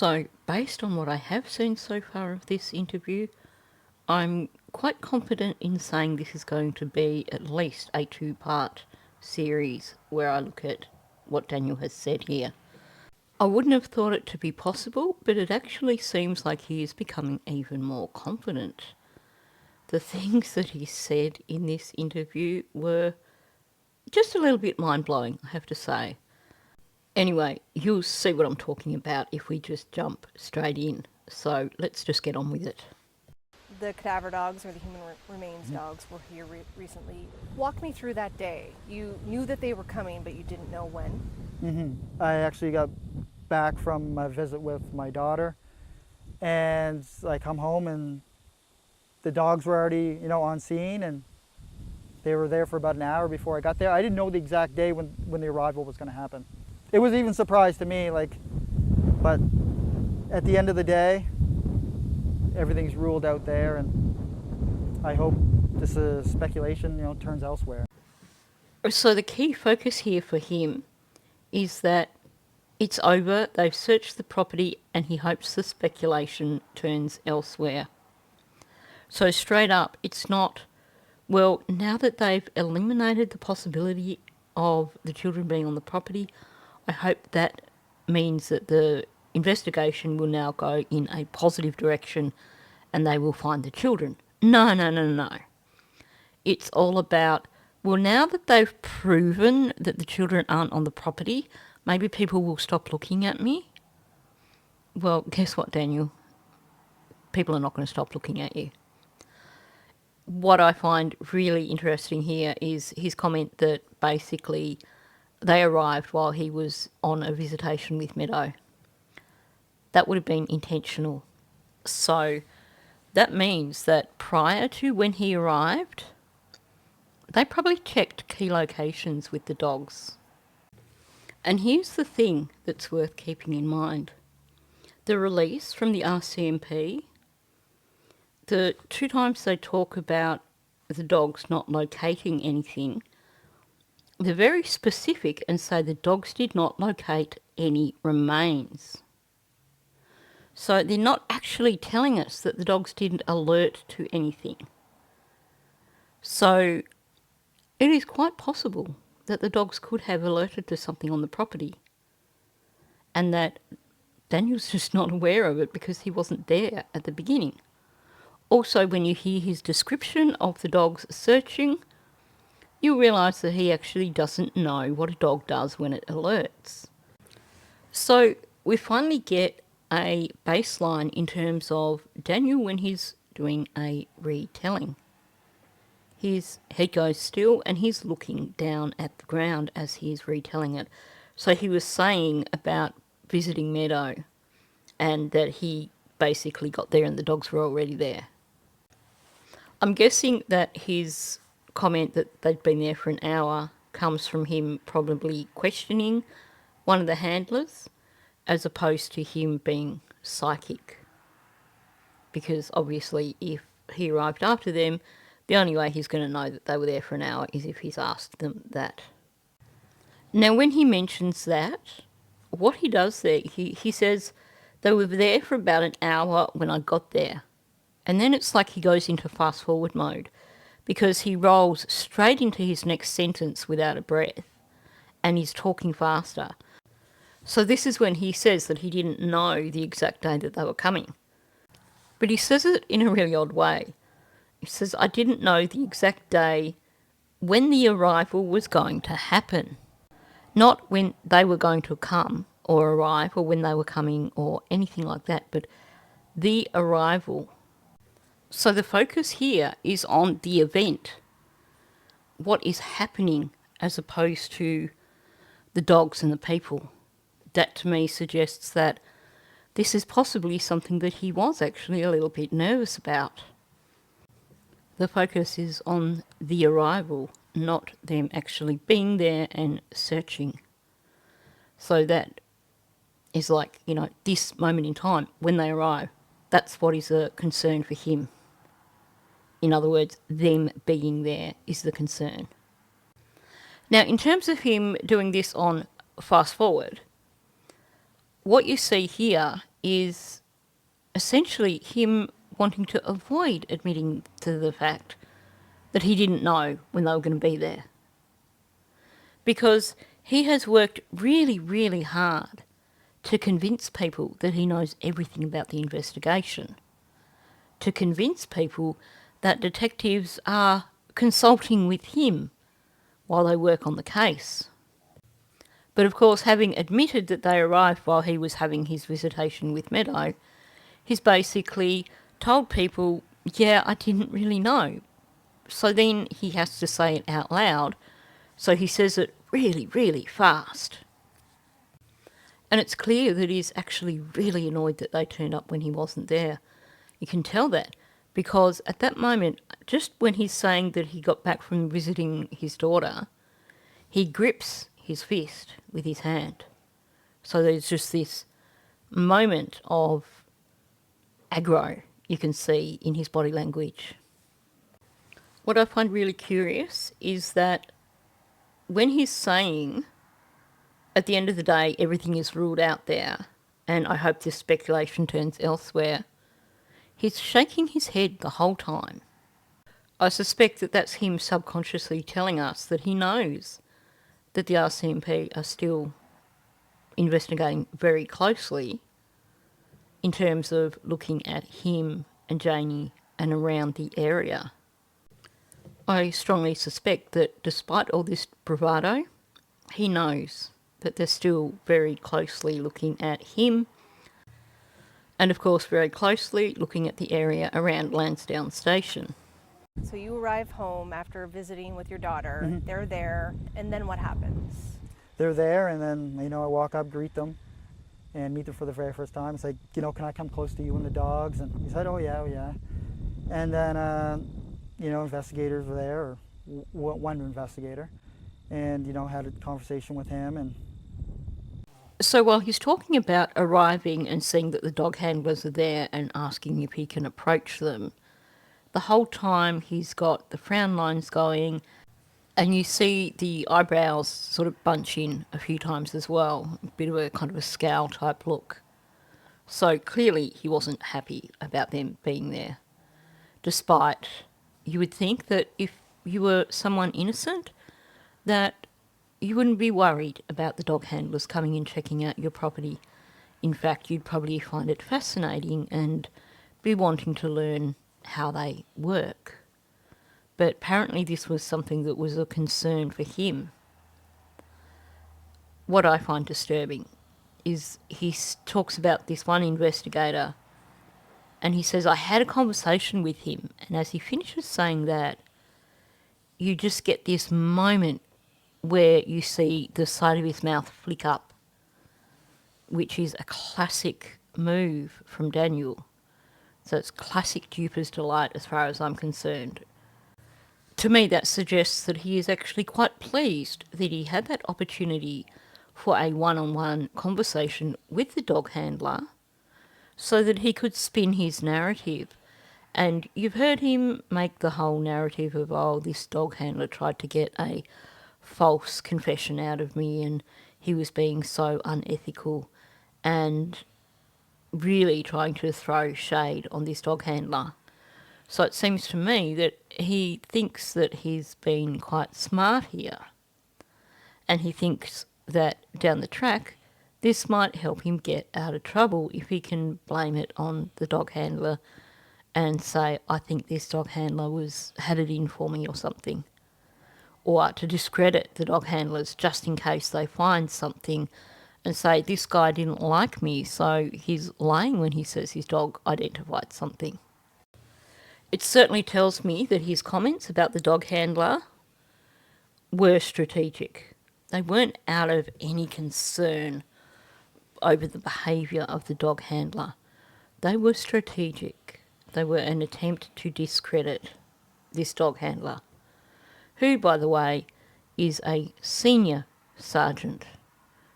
So, based on what I have seen so far of this interview, I'm quite confident in saying this is going to be at least a 2-part series where I look at what Daniel has said here. I wouldn't have thought it to be possible, but it actually seems like he is becoming even more confident. The things that he said in this interview were just a little bit mind-blowing, I have to say. Anyway, you'll see what I'm talking about if we just jump straight in. So let's just get on with it. The cadaver dogs, or the human remains dogs, were here recently. Walk me through that day. You knew that they were coming, but you didn't know when. I actually got back from a visit with my daughter, and I come home and the dogs were already, on scene, and they were there for about an hour before I got there. I didn't know the exact day when the arrival was going to happen. It was even a surprise to me, but at the end of the day, everything's ruled out there, and I hope this speculation, turns elsewhere. So the key focus here for him is that it's over, they've searched the property, and he hopes the speculation turns elsewhere. So straight up, it's not, well, now that they've eliminated the possibility of the children being on the property, I hope that means that the investigation will now go in a positive direction and they will find the children. No. It's all about, well, now that they've proven that the children aren't on the property, maybe people will stop looking at me. Well, guess what, Daniel? People are not going to stop looking at you. What I find really interesting here is his comment that basically they arrived while he was on a visitation with Meadow. That would have been intentional. So that means that prior to when he arrived, they probably checked key locations with the dogs. And here's the thing that's worth keeping in mind. The release from the RCMP, the 2 times they talk about the dogs not locating anything, they're very specific and say the dogs did not locate any remains. So they're not actually telling us that the dogs didn't alert to anything. So it is quite possible that the dogs could have alerted to something on the property and that Daniel's just not aware of it because he wasn't there at the beginning. Also, when you hear his description of the dogs searching, you'll realise that he actually doesn't know what a dog does when it alerts. So we finally get a baseline in terms of Daniel when he's doing a retelling. His head goes still and he's looking down at the ground as he's retelling it. So he was saying about visiting Meadow and that he basically got there and the dogs were already there. I'm guessing that his comment that they'd been there for an hour comes from him probably questioning one of the handlers as opposed to him being psychic. Because obviously if he arrived after them, the only way he's going to know that they were there for an hour is if he's asked them that. Now when he mentions that, what he does there, he says, they were there for about an hour when I got there. And then it's like he goes into fast forward mode because he rolls straight into his next sentence without a breath and he's talking faster. So this is when he says that he didn't know the exact day that they were coming. But he says it in a really odd way. He says, I didn't know the exact day when the arrival was going to happen. Not when they were going to come or arrive or when they were coming or anything like that, but the arrival. So the focus here is on the event, what is happening as opposed to the dogs and the people. That to me suggests that this is possibly something that he was actually a little bit nervous about. The focus is on the arrival, not them actually being there and searching. So that is like, this moment in time when they arrive, that's what is a concern for him. In other words, them being there is the concern. Now, in terms of him doing this on fast forward, what you see here is essentially him wanting to avoid admitting to the fact that he didn't know when they were going to be there. Because he has worked really, really hard to convince people that he knows everything about the investigation, to convince people that detectives are consulting with him while they work on the case. But of course, having admitted that they arrived while he was having his visitation with Meadow, he's basically told people, yeah, I didn't really know. So then he has to say it out loud, so he says it really, really fast. And it's clear that he's actually really annoyed that they turned up when he wasn't there. You can tell that because at that moment, just when he's saying that he got back from visiting his daughter, he grips his fist with his hand. So there's just this moment of aggro you can see in his body language. What I find really curious is that when he's saying, at the end of the day, everything is ruled out there, and I hope this speculation turns elsewhere, he's shaking his head the whole time. I suspect that that's him subconsciously telling us that he knows that the RCMP are still investigating very closely in terms of looking at him and Janie and around the area. I strongly suspect that despite all this bravado, he knows that they're still very closely looking at him and of course very closely looking at the area around Lansdowne Station. So you arrive home after visiting with your daughter. They're there, and then what happens? They're there, and then, I walk up, greet them, and meet them for the very first time. It's like, can I come close to you and the dogs? And he said, oh yeah. And then, investigators were there, or one investigator, and, had a conversation with him. And so while he's talking about arriving and seeing that the dog handlers are there and asking if he can approach them, the whole time he's got the frown lines going, and you see the eyebrows sort of bunch in a few times as well, a bit of a kind of a scowl type look. So clearly he wasn't happy about them being there, despite you would think that if you were someone innocent, that you wouldn't be worried about the dog handlers coming and checking out your property. In fact, you'd probably find it fascinating and be wanting to learn how they work. But apparently this was something that was a concern for him. What I find disturbing is he talks about this one investigator and he says, I had a conversation with him. And as he finishes saying that, you just get this moment where you see the side of his mouth flick up, which is a classic move from Daniel. So it's classic duper's delight as far as I'm concerned. To me, that suggests that he is actually quite pleased that he had that opportunity for a one-on-one conversation with the dog handler so that he could spin his narrative. And you've heard him make the whole narrative of, oh, this dog handler tried to get a false confession out of me and he was being so unethical and really trying to throw shade on this dog handler. So it seems to me that he thinks that he's been quite smart here. And he thinks that down the track, this might help him get out of trouble if he can blame it on the dog handler and say, I think this dog handler had it in for me or something. Or to discredit the dog handlers just in case they find something and say, this guy didn't like me, so he's lying when he says his dog identified something. It certainly tells me that his comments about the dog handler were strategic. They weren't out of any concern over the behaviour of the dog handler. They were strategic. They were an attempt to discredit this dog handler, who, by the way, is a senior sergeant.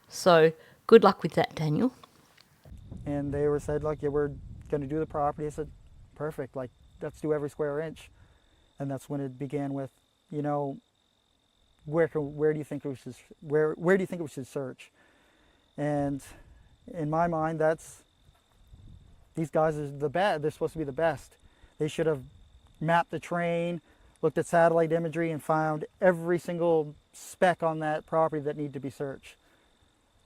So good luck with that, Daniel. And they said, like, yeah, we're going to do the property. I said, perfect, like, let's do every square inch. And that's when it began with, where do you think we should search? And in my mind, that's these guys are the best. They're supposed to be the best. They should have mapped the terrain, looked at satellite imagery, and found every single speck on that property that needed to be searched.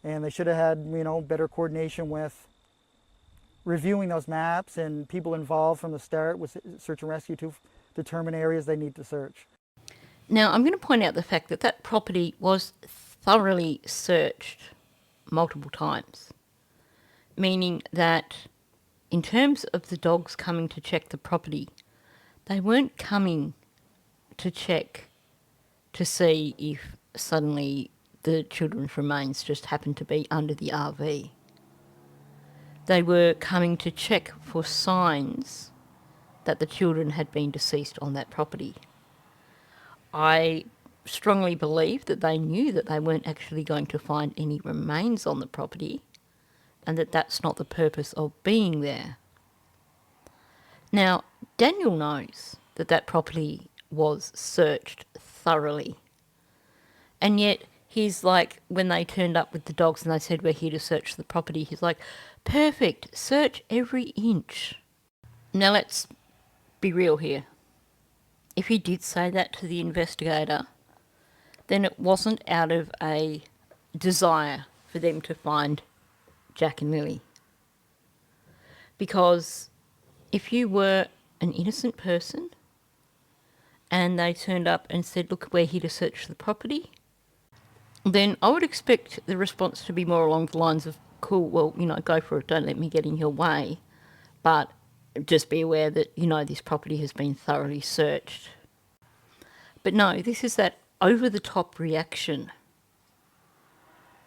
And they should have had, you know, better coordination with reviewing those maps and people involved from the start with search and rescue to determine areas they need to search. Now, I'm going to point out the fact that that property was thoroughly searched multiple times, meaning that in terms of the dogs coming to check the property, they weren't coming to check to see if suddenly the children's remains just happened to be under the RV. They were coming to check for signs that the children had been deceased on that property. I strongly believe that they knew that they weren't actually going to find any remains on the property, and that that's not the purpose of being there. Now, Daniel knows that that property was searched thoroughly, and yet he's like, when they turned up with the dogs and they said, we're here to search the property, he's like, perfect, search every inch. Now let's be real here. If he did say that to the investigator, then it wasn't out of a desire for them to find Jack and Lily. Because if you were an innocent person and they turned up and said, look, we're here to search the property, then I would expect the response to be more along the lines of, cool, well, you know, go for it, don't let me get in your way, but just be aware that, you know, this property has been thoroughly searched. But no, this is that over-the-top reaction.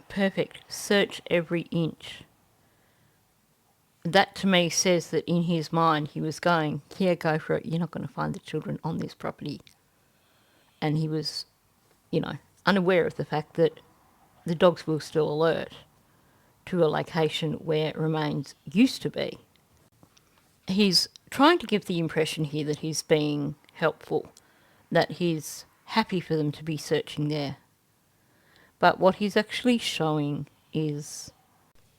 Perfect, search every inch. That to me says that in his mind he was going, yeah, go for it, you're not going to find the children on this property. And he was, you know, unaware of the fact that the dogs were still alert to a location where remains used to be. He's trying to give the impression here that he's being helpful, that he's happy for them to be searching there. But what he's actually showing is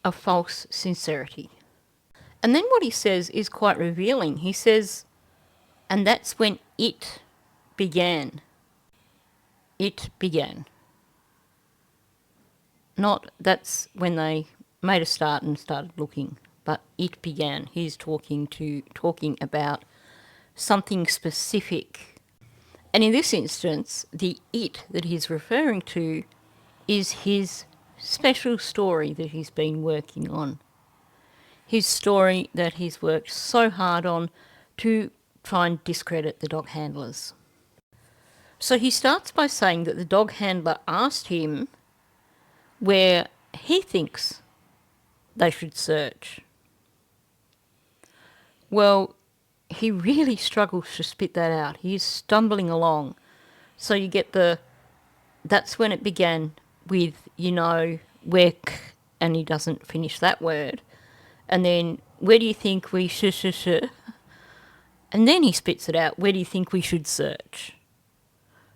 a false sincerity. And then what he says is quite revealing. He says, and that's when it began. It began. Not that's when they made a start and started looking, but it began. He's talking about something specific. And in this instance, the it that he's referring to is his special story that he's been working on. His story that he's worked so hard on to try and discredit the dog handlers. So he starts by saying that the dog handler asked him where he thinks they should search. Well, he really struggles to spit that out. He's stumbling along. So you get that's when it began with, you know, where, and he doesn't finish that word. And then, where do you think we should? And then he spits it out, where do you think we should search?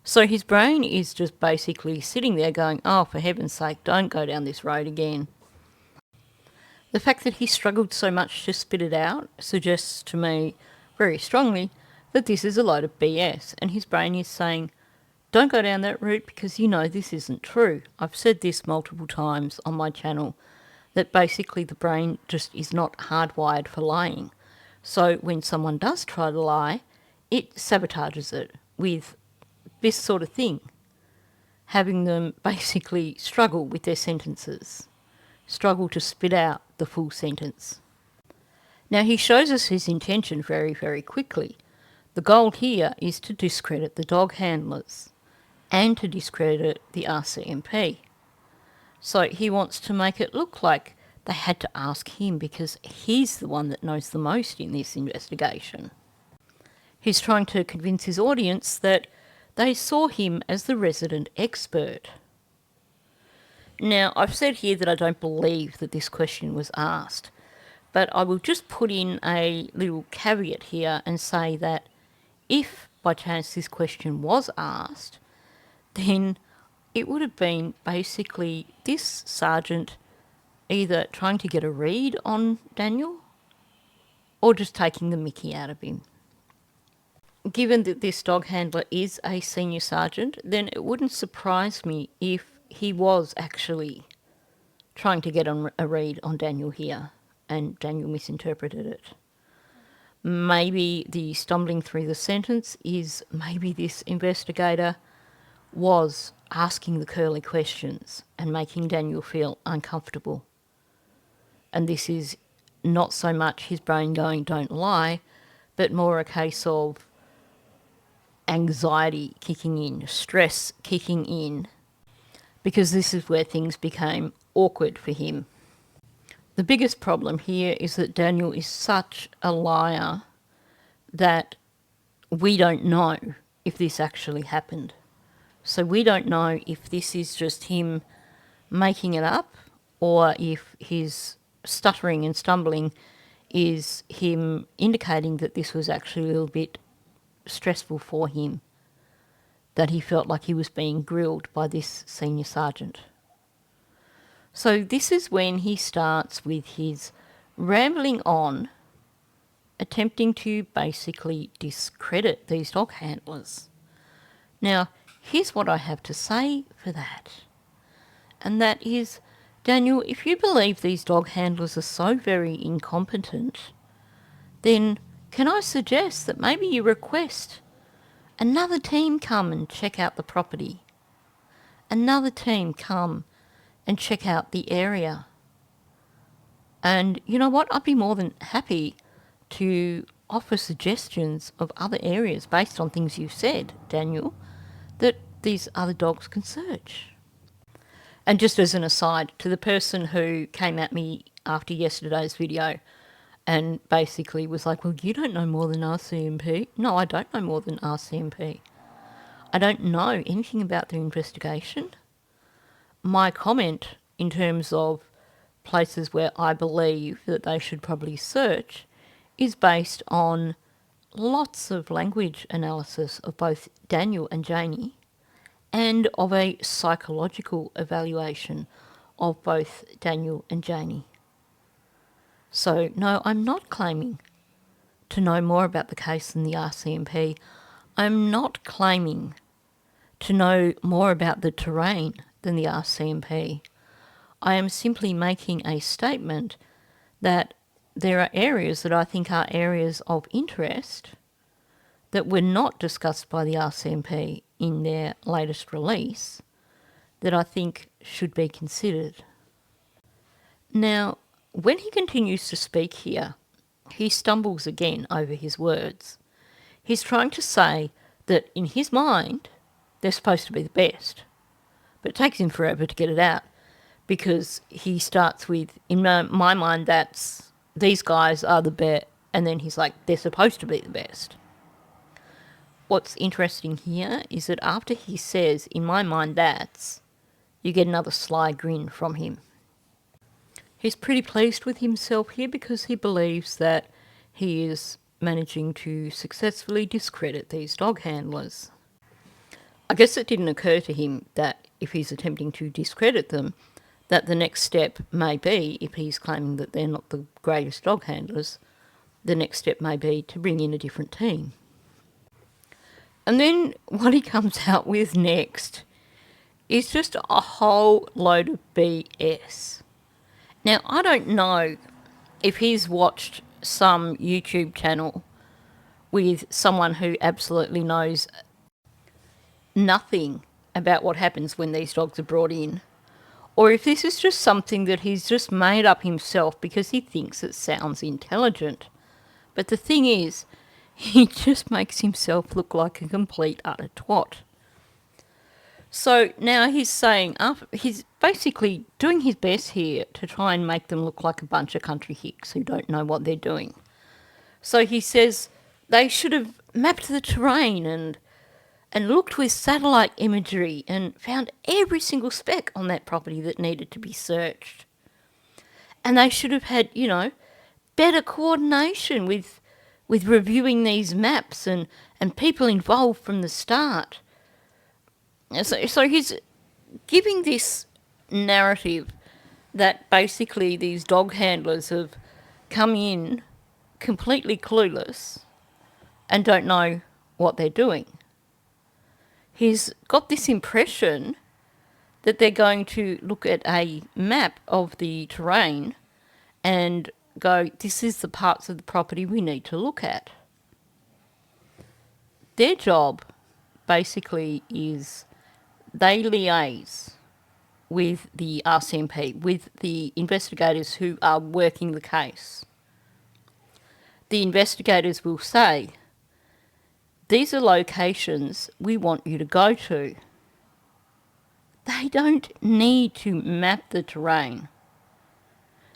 So his brain is just basically sitting there going, oh, for heaven's sake, don't go down this road again. The fact that he struggled so much to spit it out suggests to me very strongly that this is a load of BS, and his brain is saying, don't go down that route because you know this isn't true. I've said this multiple times on my channel, that basically the brain just is not hardwired for lying. So when someone does try to lie, it sabotages it with this sort of thing, having them basically struggle with their sentences, struggle to spit out the full sentence. Now he shows us his intention very, very quickly. The goal here is to discredit the dog handlers and to discredit the RCMP. So he wants to make it look like they had to ask him because he's the one that knows the most in this investigation. He's trying to convince his audience that they saw him as the resident expert. Now, I've said here that I don't believe that this question was asked, but I will just put in a little caveat here and say that if by chance this question was asked, then it would have been basically this sergeant either trying to get a read on Daniel or just taking the mickey out of him. Given that this dog handler is a senior sergeant, then it wouldn't surprise me if he was actually trying to get on a read on Daniel here, and Daniel misinterpreted it. Maybe the stumbling through the sentence is maybe this investigator was asking the curly questions and making Daniel feel uncomfortable. And this is not so much his brain going, don't lie, but more a case of anxiety kicking in, stress kicking in, because this is where things became awkward for him. The biggest problem here is that Daniel is such a liar that we don't know if this actually happened. So we don't know if this is just him making it up, or if his stuttering and stumbling is him indicating that this was actually a little bit stressful for him, that he felt like he was being grilled by this senior sergeant. So this is when he starts with his rambling on, attempting to basically discredit these dog handlers. Now, here's what I have to say for that. And that is, Daniel, if you believe these dog handlers are so very incompetent, then can I suggest that maybe you request another team come and check out the property? Another team come and check out the area. And you know what? I'd be more than happy to offer suggestions of other areas based on things you've said, Daniel, that these other dogs can search. And just as an aside, to the person who came at me after yesterday's video and basically was like, well, you don't know more than RCMP. No, I don't know more than RCMP. I don't know anything about their investigation. My comment in terms of places where I believe that they should probably search is based on lots of language analysis of both Daniel and Janie, and of a psychological evaluation of both Daniel and Janie. So no, I'm not claiming to know more about the case than the RCMP. I'm not claiming to know more about the terrain than the RCMP. I am simply making a statement that there are areas that I think are areas of interest that were not discussed by the RCMP in their latest release that I think should be considered. Now, when he continues to speak here, he stumbles again over his words. He's trying to say that in his mind, they're supposed to be the best. But it takes him forever to get it out, because he starts with, in my mind, that's, these guys are the best, and then he's like, they're supposed to be the best. What's interesting here is that after he says, in my mind, that's, you get another sly grin from him. He's pretty pleased with himself here because he believes that he is managing to successfully discredit these dog handlers. I guess it didn't occur to him that if he's attempting to discredit them, that the next step may be, if he's claiming that they're not the greatest dog handlers, the next step may be to bring in a different team. And then what he comes out with next is just a whole load of BS. Now, I don't know if he's watched some YouTube channel with someone who absolutely knows nothing about what happens when these dogs are brought in, or if this is just something that he's just made up himself because he thinks it sounds intelligent. But the thing is, he just makes himself look like a complete utter twat. So now he's saying, he's basically doing his best here to try and make them look like a bunch of country hicks who don't know what they're doing. So he says they should have mapped the terrain and looked with satellite imagery and found every single speck on that property that needed to be searched. And they should have had, better coordination with reviewing these maps and people involved from the start. So he's giving this narrative that basically these dog handlers have come in completely clueless and don't know what they're doing. He's got this impression that they're going to look at a map of the terrain and go, this is the parts of the property we need to look at. Their job basically is they liaise with the RCMP, with the investigators who are working the case. The investigators will say, these are locations we want you to go to. They don't need to map the terrain.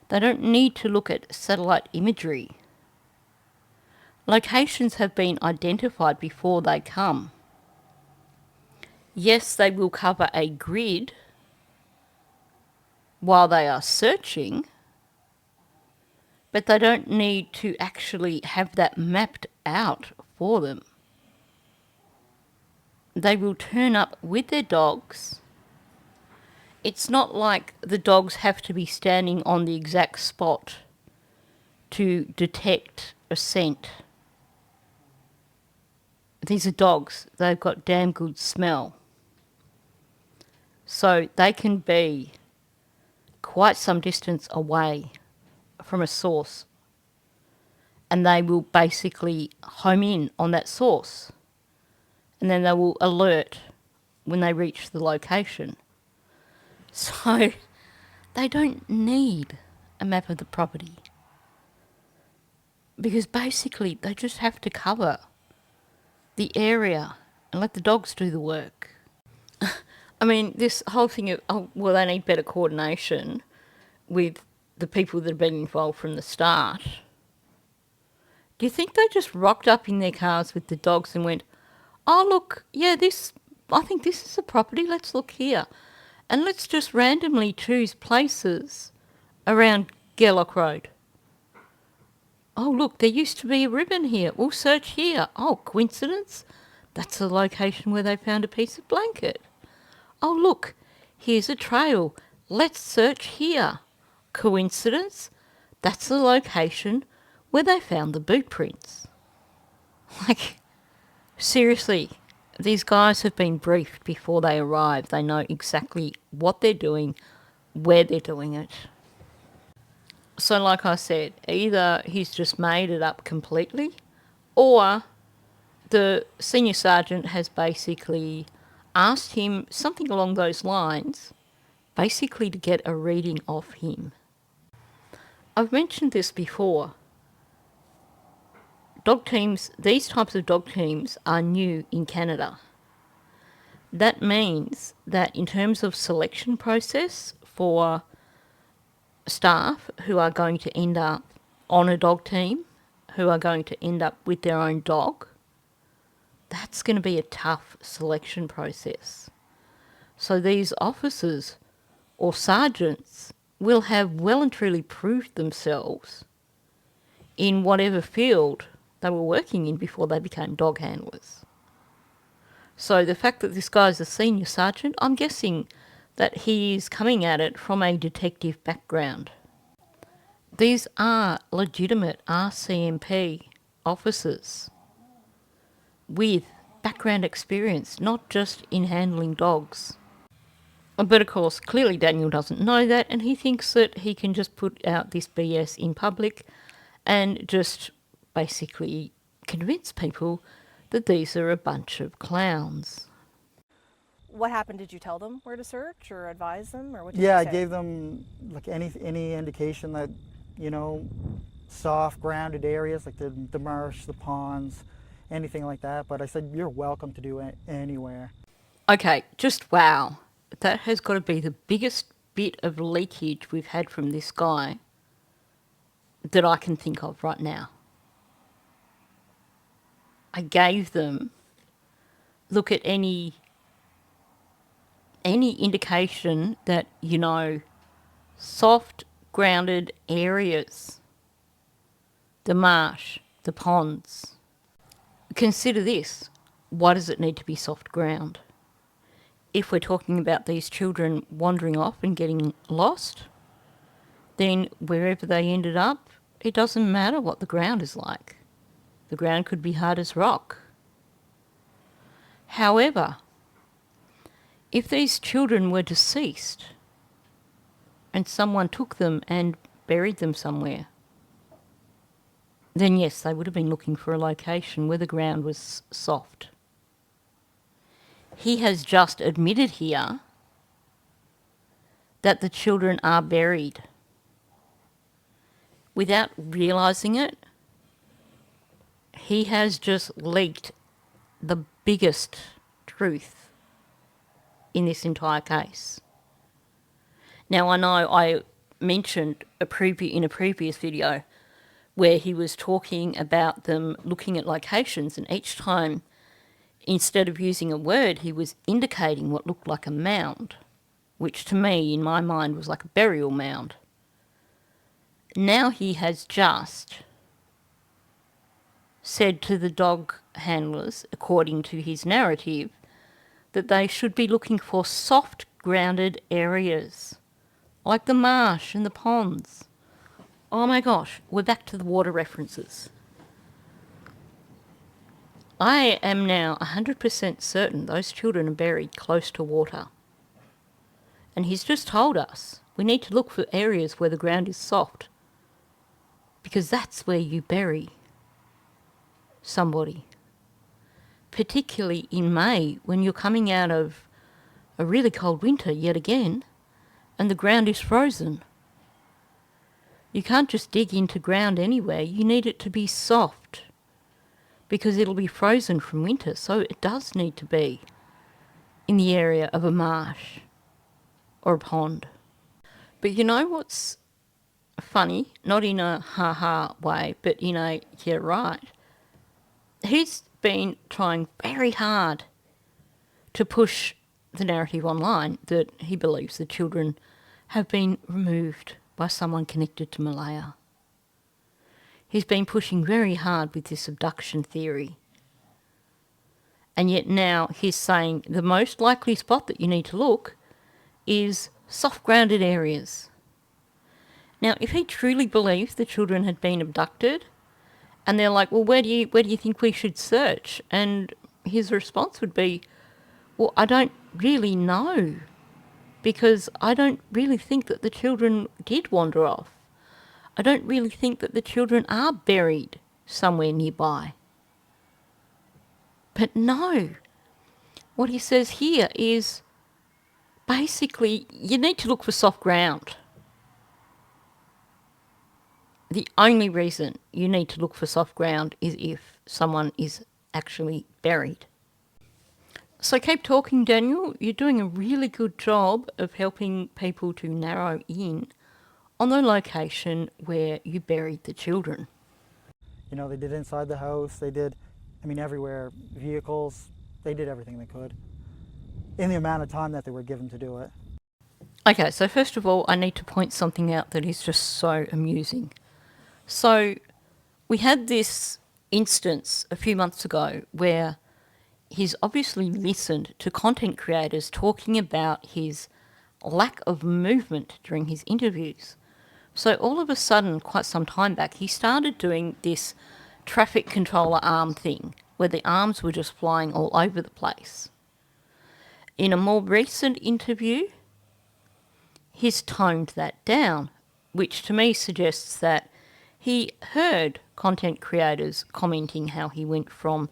They don't need to look at satellite imagery. Locations have been identified before they come. Yes, they will cover a grid while they are searching, but they don't need to actually have that mapped out for them. They will turn up with their dogs. It's not like the dogs have to be standing on the exact spot to detect a scent. These are dogs. They've got damn good smell. So they can be quite some distance away from a source, and they will basically home in on that source, and then they will alert when they reach the location. So they don't need a map of the property, because basically they just have to cover the area and let the dogs do the work. I mean, this whole thing of, oh, well, they need better coordination with the people that have been involved from the start. Do you think they just rocked up in their cars with the dogs and went, oh, look, yeah, I think this is a property, let's look here. And let's just randomly choose places around Gerlock Road. Oh, look, there used to be a ribbon here. We'll search here. Oh, coincidence? That's the location where they found a piece of blanket. Oh, look, here's a trail. Let's search here. Coincidence? That's the location where they found the boot prints. Like, seriously, these guys have been briefed before they arrive. They know exactly what they're doing, where they're doing it. So like I said, either he's just made it up completely, or the senior sergeant has basically asked him something along those lines, basically to get a reading of him. I've mentioned this before. Dog teams, these types of dog teams are new in Canada. That means that in terms of selection process for staff who are going to end up on a dog team, who are going to end up with their own dog, that's going to be a tough selection process. So these officers or sergeants will have well and truly proved themselves in whatever field they were working in before they became dog handlers. So the fact that this guy's a senior sergeant, I'm guessing that he is coming at it from a detective background. These are legitimate RCMP officers with background experience, not just in handling dogs. But of course, clearly Daniel doesn't know that, and he thinks that he can just put out this BS in public and just basically convince people that these are a bunch of clowns. What happened? Did you tell them where to search or advise them, or what did you Yeah, say? I gave them like any indication that, soft grounded areas like the marsh, the ponds, anything like that. But I said, you're welcome to do it anywhere. Okay, just wow. That has got to be the biggest bit of leakage we've had from this guy that I can think of right now. I gave them, look at any indication that, soft grounded areas, the marsh, the ponds. Consider this. Why does it need to be soft ground? If we're talking about these children wandering off and getting lost, then wherever they ended up, it doesn't matter what the ground is like. The ground could be hard as rock. However, if these children were deceased and someone took them and buried them somewhere, then yes, they would have been looking for a location where the ground was soft. He has just admitted here that the children are buried. Without realising it, he has just leaked the biggest truth in this entire case. Now, I know I mentioned in a previous video where he was talking about them looking at locations, and each time, instead of using a word, he was indicating what looked like a mound, which to me, in my mind, was like a burial mound. Now he has just said to the dog handlers, according to his narrative, that they should be looking for soft grounded areas, like the marsh and the ponds. Oh my gosh, we're back to the water references. I am now 100% certain those children are buried close to water. And he's just told us we need to look for areas where the ground is soft, because that's where you bury somebody. Particularly in May, when you're coming out of a really cold winter yet again, and the ground is frozen. You can't just dig into ground anywhere. You need it to be soft, because it'll be frozen from winter. So it does need to be in the area of a marsh or a pond. But you know what's funny? Not in a ha-ha way, but in a, yeah, right. He's been trying very hard to push the narrative online that he believes the children have been removed by someone connected to Malaya. He's been pushing very hard with this abduction theory. And yet now he's saying the most likely spot that you need to look is soft-grounded areas. Now, if he truly believes the children had been abducted, and they're like, well, where do you think we should search? And his response would be, well, I don't really know, because I don't really think that the children did wander off. I don't really think that the children are buried somewhere nearby. But no, what he says here is basically you need to look for soft ground. The only reason you need to look for soft ground is if someone is actually buried. So keep talking, Daniel. You're doing a really good job of helping people to narrow in on the location where you buried the children. You know, they did inside the house, they did, everywhere, vehicles, they did everything they could in the amount of time that they were given to do it. Okay, so first of all, I need to point something out that is just so amusing. So we had this instance a few months ago where he's obviously listened to content creators talking about his lack of movement during his interviews. So all of a sudden, quite some time back, he started doing this traffic controller arm thing where the arms were just flying all over the place. In a more recent interview, he's toned that down, which to me suggests that he heard content creators commenting how he went from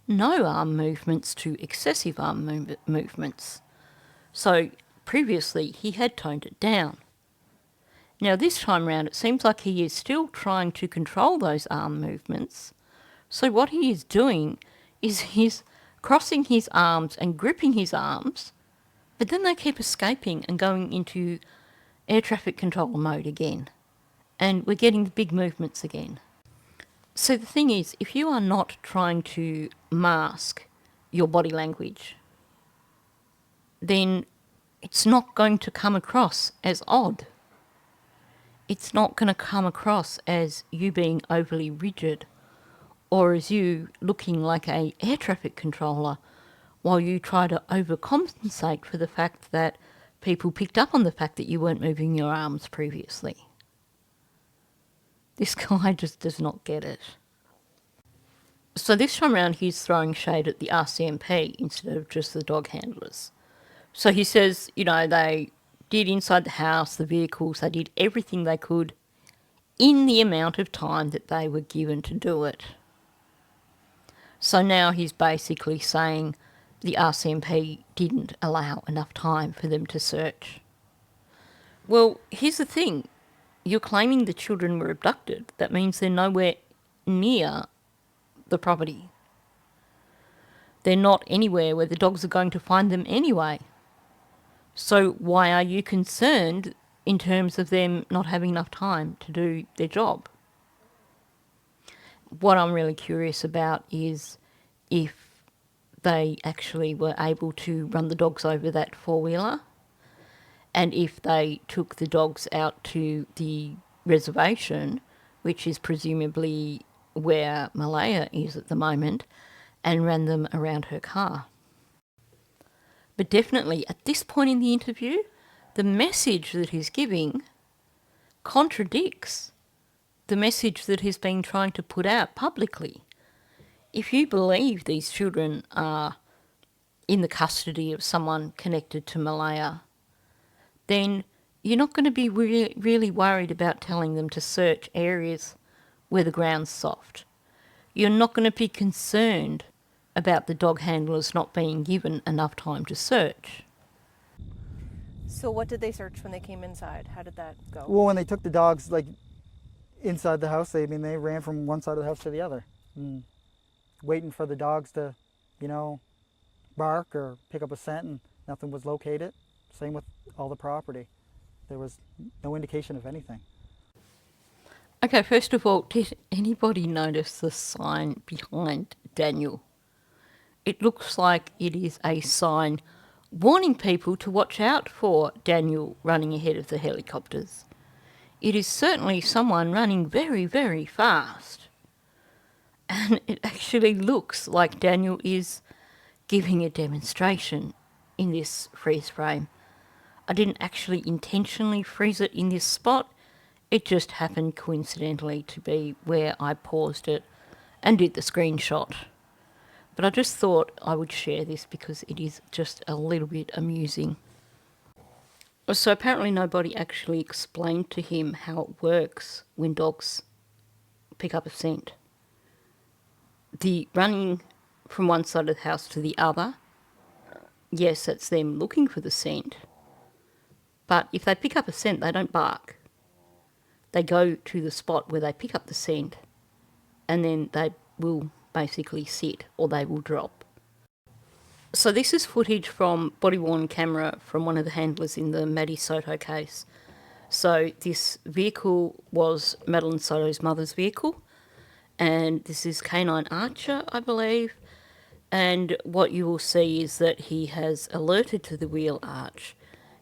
no arm movements to excessive arm movements. So previously he had toned it down. Now this time round it seems like he is still trying to control those arm movements. So what he is doing is he's crossing his arms and gripping his arms, but then they keep escaping and going into air traffic controller mode again. And we're getting the big movements again. So the thing is, if you are not trying to mask your body language, then it's not going to come across as odd. It's not going to come across as you being overly rigid or as you looking like an air traffic controller while you try to overcompensate for the fact that people picked up on the fact that you weren't moving your arms previously. This guy just does not get it. So this time around, he's throwing shade at the RCMP instead of just the dog handlers. So he says, you know, they did inside the house, the vehicles, they did everything they could in the amount of time that they were given to do it. So now he's basically saying the RCMP didn't allow enough time for them to search. Well, here's the thing. You're claiming the children were abducted. That means they're nowhere near the property. They're not anywhere where the dogs are going to find them anyway. So why are you concerned in terms of them not having enough time to do their job? What I'm really curious about is if they actually were able to run the dogs over that four-wheeler, and if they took the dogs out to the reservation, which is presumably where Malaya is at the moment, and ran them around her car. But definitely, at this point in the interview, the message that he's giving contradicts the message that he's been trying to put out publicly. If you believe these children are in the custody of someone connected to Malaya, then you're not going to be really worried about telling them to search areas where the ground's soft. You're not going to be concerned about the dog handlers not being given enough time to search. So what did they search when they came inside? How did that go? Well, when they took the dogs like inside the house, they ran from one side of the house to the other, waiting for the dogs to, bark or pick up a scent, and nothing was located. Same with all the property. There was no indication of anything. Okay, first of all, did anybody notice the sign behind Daniel? It looks like it is a sign warning people to watch out for Daniel running ahead of the helicopters. It is certainly someone running very, very fast. And it actually looks like Daniel is giving a demonstration in this freeze frame. I didn't actually intentionally freeze it in this spot. It just happened coincidentally to be where I paused it and did the screenshot. But I just thought I would share this because it is just a little bit amusing. So apparently nobody actually explained to him how it works when dogs pick up a scent. The running from one side of the house to the other, yes, that's them looking for the scent. But if they pick up a scent, they don't bark. They go to the spot where they pick up the scent, and then they will basically sit or they will drop. So this is footage from body-worn camera from one of the handlers in the Maddie Soto case. So this vehicle was Madeline Soto's mother's vehicle, and this is Canine Archer, I believe. And what you will see is that he has alerted to the wheel arch.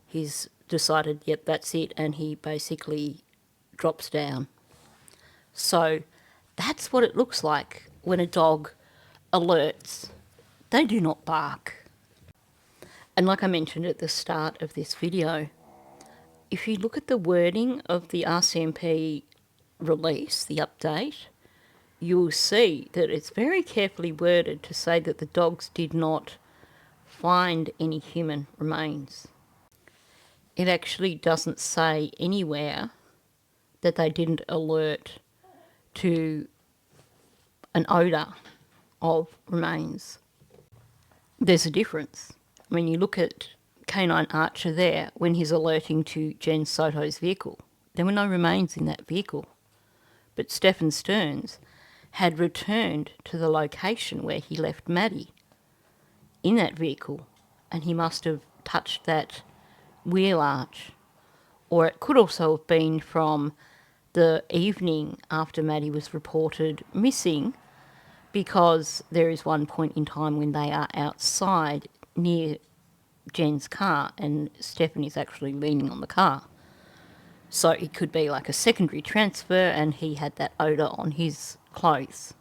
He's decided, yep, that's it, and he basically drops down. So that's what it looks like when a dog alerts. They do not bark. And like I mentioned at the start of this video, if you look at the wording of the RCMP release, the update, you'll see that it's very carefully worded to say that the dogs did not find any human remains. It actually doesn't say anywhere that they didn't alert to an odour of remains. There's a difference. When you look at Canine Archer there, when he's alerting to Jen Soto's vehicle, there were no remains in that vehicle. But Stephen Stearns had returned to the location where he left Maddie in that vehicle, and he must have touched that wheel arch. Or it could also have been from the evening after Maddie was reported missing, because there is one point in time when they are outside near Jen's car and Stephen is actually leaning on the car. So it could be like a secondary transfer and he had that odour on his clothes.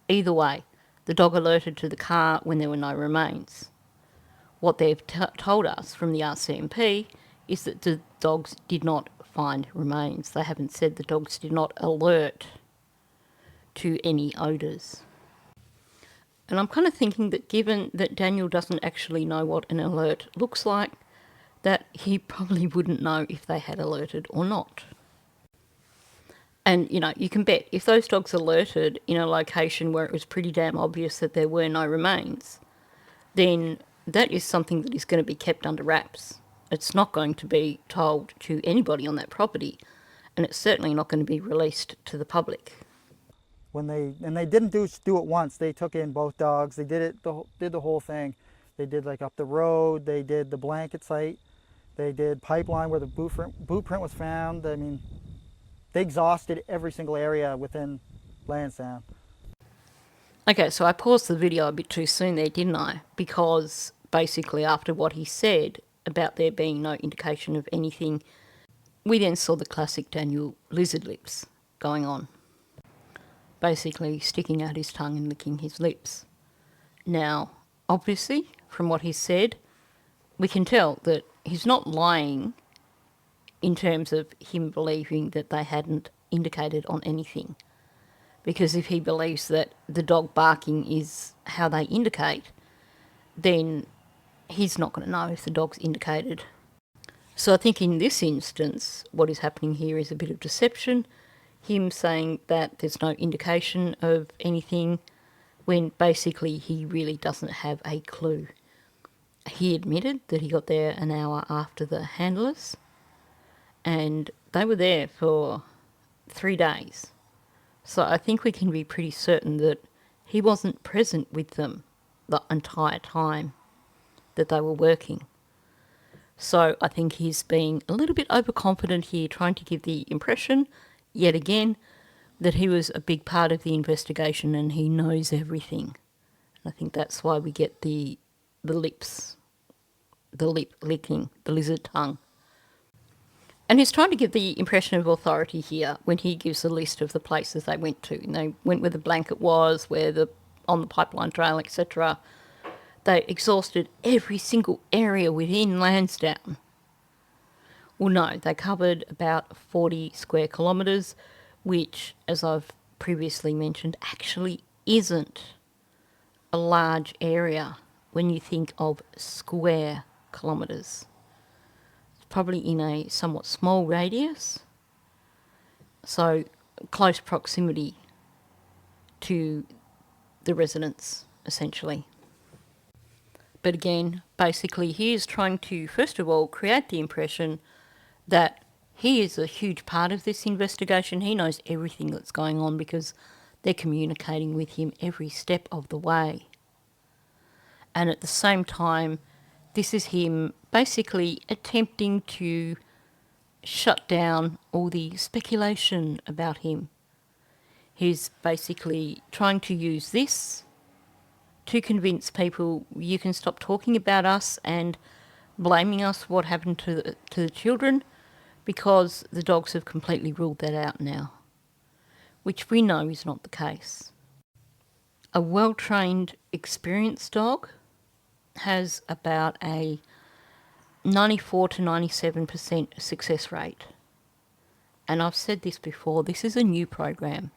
Either way, the dog alerted to the car when there were no remains. What they've told us from the RCMP is that the dogs did not find remains. They haven't said the dogs did not alert to any odours. And I'm kind of thinking that given that Daniel doesn't actually know what an alert looks like, that he probably wouldn't know if they had alerted or not. And, you know, you can bet if those dogs alerted in a location where it was pretty damn obvious that there were no remains, then that is something that is going to be kept under wraps. It's not going to be told to anybody on that property, and it's certainly not going to be released to the public. They didn't do it once. They took in both dogs. They did the whole thing. They did like up the road. They did the blanket site. They did pipeline where the boot print was found. I mean, they exhausted every single area within Lansdowne. Okay, so I paused the video a bit too soon there, didn't I? Because basically after what he said about there being no indication of anything, we then saw the classic Daniel lizard lips going on. Basically sticking out his tongue and licking his lips. Now, obviously, from what he said, we can tell that he's not lying in terms of him believing that they hadn't indicated on anything. Because if he believes that the dog barking is how they indicate, then he's not going to know if the dog's indicated. So I think in this instance, what is happening here is a bit of deception. Him saying that there's no indication of anything when basically he really doesn't have a clue. He admitted that he got there an hour after the handlers, and they were there for 3 days. So I think we can be pretty certain that he wasn't present with them the entire time that they were working. So I think he's being a little bit overconfident here, trying to give the impression, yet again, that he was a big part of the investigation and he knows everything. I think that's why we get the lips, the lip licking, the lizard tongue. And he's trying to give the impression of authority here when he gives a list of the places they went to. And they went where the blanket was, on the pipeline trail, etc. They exhausted every single area within Lansdowne. Well, no, they covered about 40 square kilometres, which, as I've previously mentioned, actually isn't a large area when you think of square kilometres. Probably in a somewhat small radius, so close proximity to the residents, essentially. But again, basically he is trying to, first of all, create the impression that he is a huge part of this investigation. He knows everything that's going on because they're communicating with him every step of the way. And at the same time, this is him basically attempting to shut down all the speculation about him. He's basically trying to use this to convince people you can stop talking about us and blaming us what happened to the children, because the dogs have completely ruled that out now, which we know is not the case. A well-trained, experienced dog has about a 94 to 97% success rate. And I've said this before, this is a new program.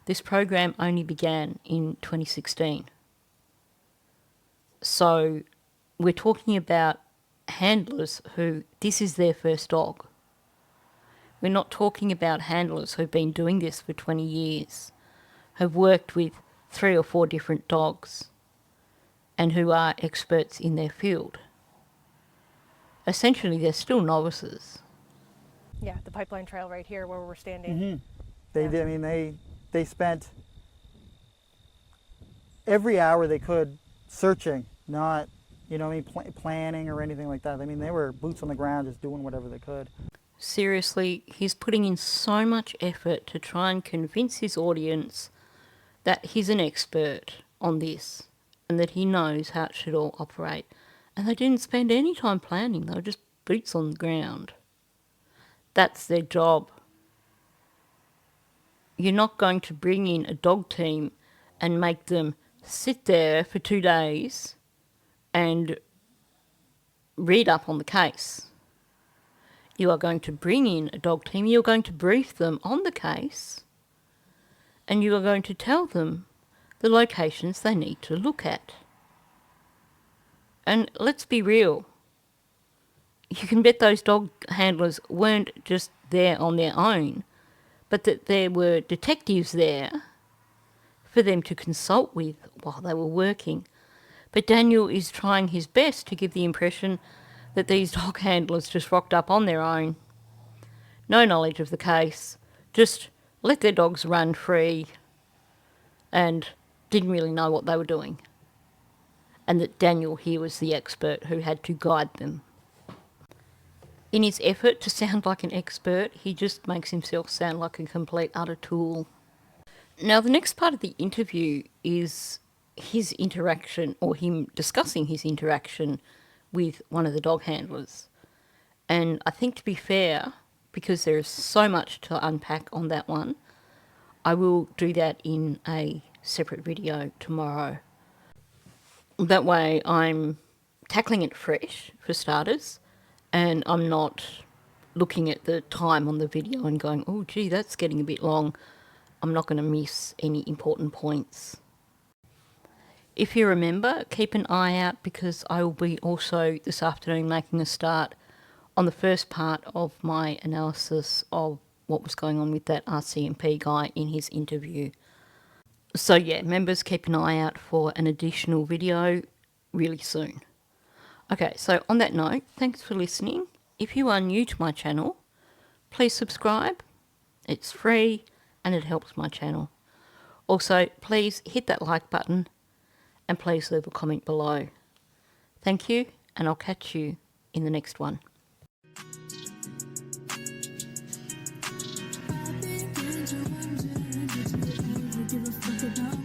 This program only began in 2016. So we're talking about handlers who this is their first dog. We're not talking about handlers who've been doing this for 20 years, have worked with 3 or 4 different dogs, and who are experts in their field. Essentially, they're still novices. Yeah, the pipeline trail right here where we're standing. Mm-hmm. They spent every hour they could searching, not planning or anything like that. I mean, they were boots on the ground, just doing whatever they could. Seriously, he's putting in so much effort to try and convince his audience that he's an expert on this and that he knows how it should all operate. And they didn't spend any time planning. They were just boots on the ground. That's their job. You're not going to bring in a dog team and make them sit there for 2 days and read up on the case. You are going to bring in a dog team. You're going to brief them on the case, and you are going to tell them the locations they need to look at. And let's be real. You can bet those dog handlers weren't just there on their own, but that there were detectives there for them to consult with while they were working. But Daniel is trying his best to give the impression that these dog handlers just rocked up on their own. No knowledge of the case, just let their dogs run free and didn't really know what they were doing. And that Daniel here was the expert who had to guide them. In his effort to sound like an expert, he just makes himself sound like a complete utter tool. Now, the next part of the interview is his interaction, or him discussing his interaction with one of the dog handlers. And I think, to be fair, because there is so much to unpack on that one, I will do that in a separate video tomorrow. That way I'm tackling it fresh, for starters, and I'm not looking at the time on the video and going, oh gee, that's getting a bit long. I'm not going to miss any important points. If you remember, keep an eye out, because I will be also this afternoon making a start on the first part of my analysis of what was going on with that RCMP guy in his interview. So yeah, members, keep an eye out for an additional video really soon. Okay, so on that note, thanks for listening. If you are new to my channel, please subscribe. It's free and it helps my channel. Also, please hit that like button and please leave a comment below. Thank you, and I'll catch you in the next one. Give a fuck about